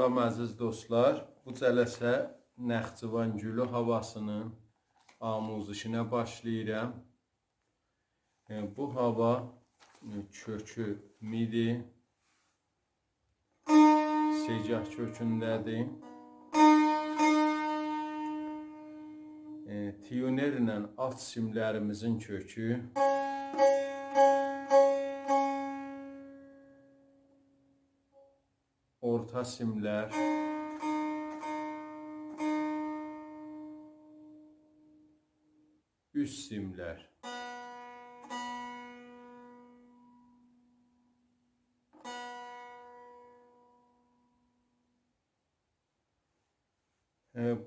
Salam əziz dostlar. Bu cələsə Naxçıvan gülü havasının amuzişinə başlayıram. Bu hava kökü midi, secah kökündədir. Tiyuner ilə at simlərimizin kökü. Orta simlər, üst simlər.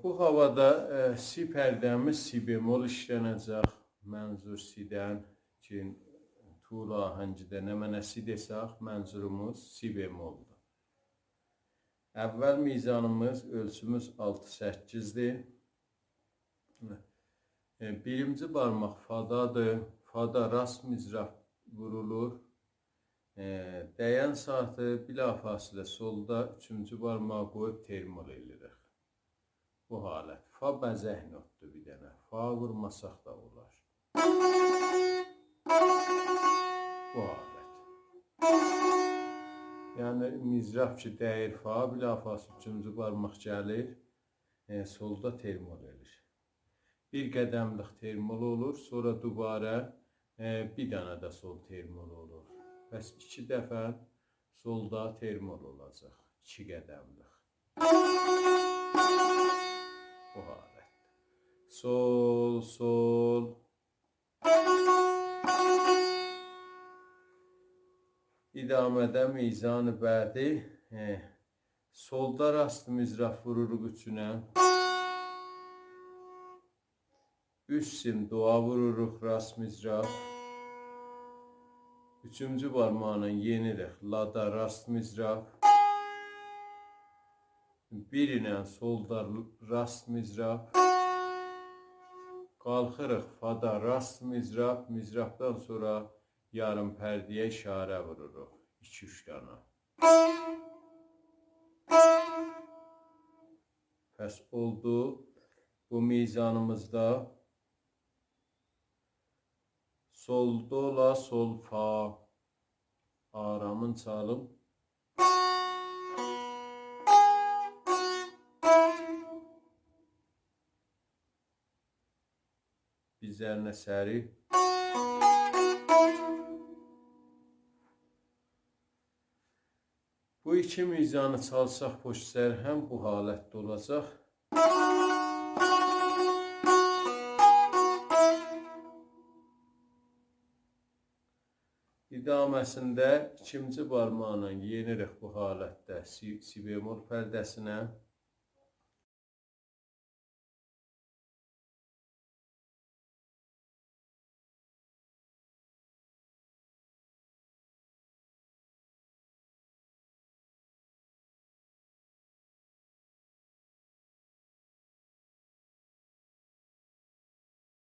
Bu havada si pərdəmiz si bemol işlənəcək. Mənzur sidən ki, tuğla ahəngidə nə mənə si desək, mənzurumuz si bemoldur. Əvvəl mizanımız, ölçümüz 6-8'dir. Birinci barmaq fadadır. Fada rast mizraf vurulur. Dəyən saatı bilafasilə solda üçüncü barmağı qoyub termol edirik. Bu halət. Fa bəzək notdur bir dənə. Fa vurmasaq da olar. Bu halət. Yəni mizraf ki dəyir fa, bilafasilə üçüncü barmaq gəlir, solda termol edir. Bir qədəmlik termol olur, sonra dubara bir dənə də sol termol olur. Bəs 2 dəfə solda termol olacaq, 2 qədəmlik. Bu halət. Sol, sol. İdamədə mizan-ı bədi, solda rast mizraf vururuq üçünə. Üst sim dua vururuq rast mizraf. Üçüncü barmağına yenirik lada rast mizraf. Bir ilə solda rast mizraf. Qalxırıq fada rast mizraf. Mizrafdan sonra yarım pərdəyə işarə vururuq. 2-3 dənə. Pəs oldu. Bu mizanımızda sol do la sol fa aramın çalım. Bizlərinə səri. Bu iki mizanı çalsaq poşsər həm bu halətdə olacaq. İdaməsində ikinci barmaqla yenirik bu halətdə si bemol pərdəsinə.